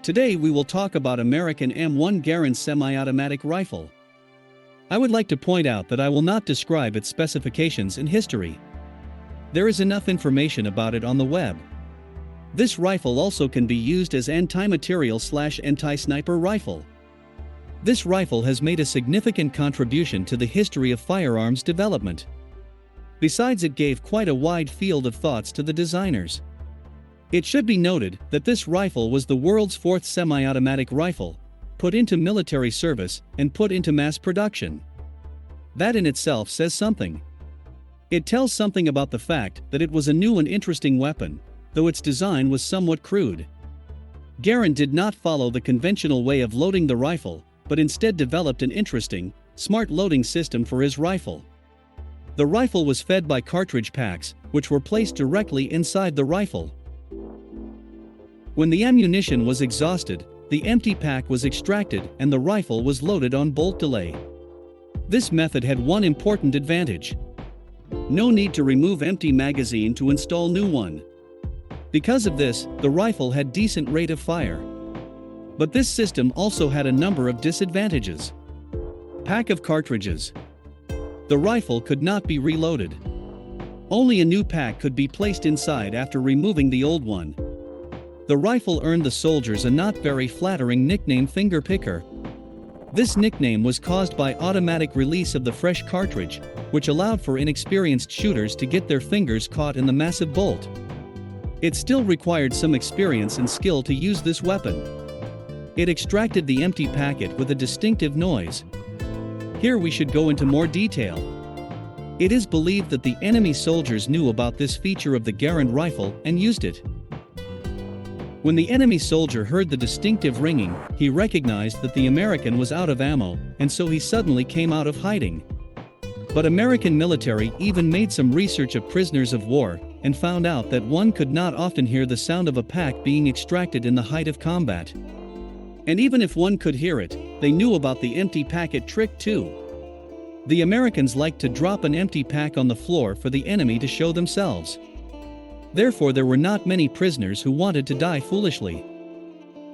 Today we will talk about American M1 Garand semi-automatic rifle. I would like to point out that I will not describe its specifications and history. There is enough information about it on the web. This rifle also can be used as anti-material/anti-sniper rifle. This rifle has made a significant contribution to the history of firearms development. Besides, it gave quite a wide field of thoughts to the designers. It should be noted that this rifle was the world's fourth semi-automatic rifle, put into military service and put into mass production. That in itself says something. It tells something about the fact that it was a new and interesting weapon, though its design was somewhat crude. Garand did not follow the conventional way of loading the rifle, but instead developed an interesting, smart loading system for his rifle. The rifle was fed by cartridge packs, which were placed directly inside the rifle. When the ammunition was exhausted, the empty pack was extracted and the rifle was loaded on bolt delay. This method had one important advantage. No need to remove empty magazine to install new one. Because of this, the rifle had decent rate of fire. But this system also had a number of disadvantages. Pack of cartridges. The rifle could not be reloaded. Only a new pack could be placed inside after removing the old one. The rifle earned the soldiers a not very flattering nickname, finger picker. This nickname was caused by automatic release of the fresh cartridge, which allowed for inexperienced shooters to get their fingers caught in the massive bolt. It still required some experience and skill to use this weapon. It extracted the empty packet with a distinctive noise. Here we should go into more detail. It is believed that the enemy soldiers knew about this feature of the Garand rifle and used it. When the enemy soldier heard the distinctive ringing, he recognized that the American was out of ammo, and so he suddenly came out of hiding. But American military even made some research of prisoners of war, and found out that one could not often hear the sound of a pack being extracted in the height of combat. And even if one could hear it, they knew about the empty packet trick too. The Americans liked to drop an empty pack on the floor for the enemy to show themselves. Therefore, there were not many prisoners who wanted to die foolishly.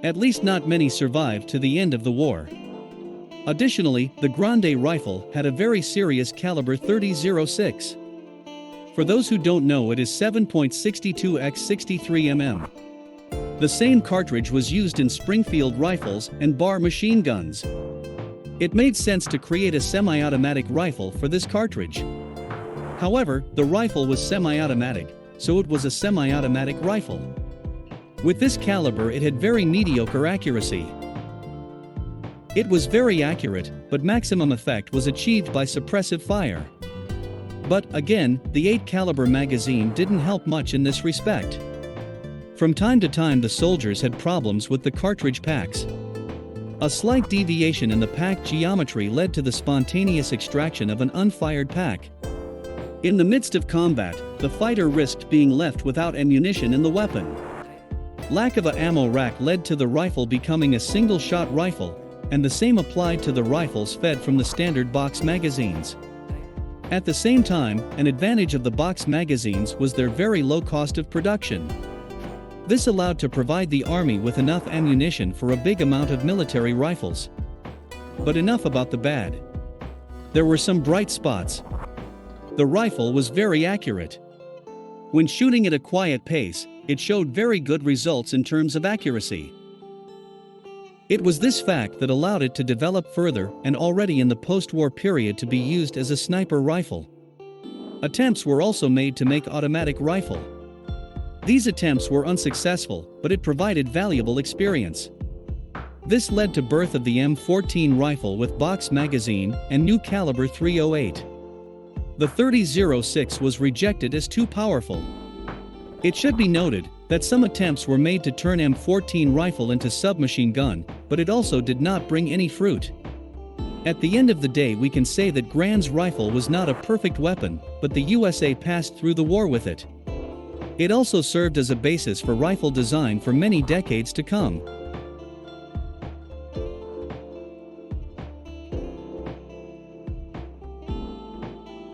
At least not many survived to the end of the war. Additionally, the Garand rifle had a very serious caliber 30.06. For those who don't know, it is 7.62 x 63 mm. The same cartridge was used in Springfield rifles and Bar machine guns. It made sense to create a semi-automatic rifle for this cartridge. However, the rifle was semi-automatic, so it was a semi-automatic rifle. With this caliber, it had very mediocre accuracy. It was very accurate, but maximum effect was achieved by suppressive fire. But again, the 8 caliber magazine didn't help much in this respect. From time to time the soldiers had problems with the cartridge packs. A slight deviation in the pack geometry led to the spontaneous extraction of an unfired pack. In the midst of combat, the fighter risked being left without ammunition in the weapon. Lack of an ammo rack led to the rifle becoming a single-shot rifle, and the same applied to the rifles fed from the standard box magazines. At the same time, an advantage of the box magazines was their very low cost of production. This allowed to provide the army with enough ammunition for a big amount of military rifles. But enough about the bad. There were some bright spots. The rifle was very accurate. When shooting at a quiet pace, it showed very good results in terms of accuracy. It was this fact that allowed it to develop further and already in the post-war period to be used as a sniper rifle. Attempts were also made to make automatic rifle. These attempts were unsuccessful, but it provided valuable experience. This led to birth of the M14 rifle with box magazine and new caliber .308. The 30.06 was rejected as too powerful. It should be noted that some attempts were made to turn M14 rifle into submachine gun, but it also did not bring any fruit. At the end of the day, we can say that Garand's rifle was not a perfect weapon, but the USA passed through the war with it. It also served as a basis for rifle design for many decades to come.